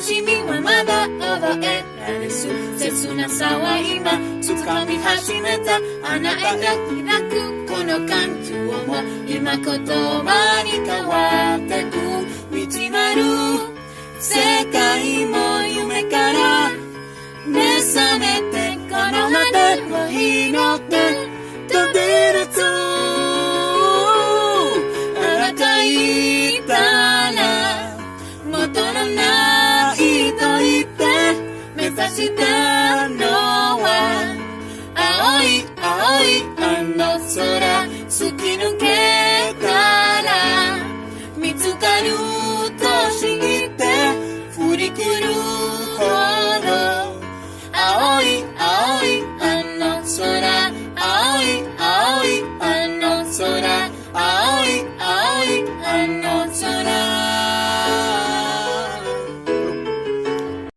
しみはまだ覚えられず、切なさは今掴み始めた。あなたが抱くこの感情も今言葉に変わってく。未知なる世界も夢から目覚めて、この果ての日の手と出るとあなた言ったら元のないと言って目指したのは青い青いあの空突き抜けた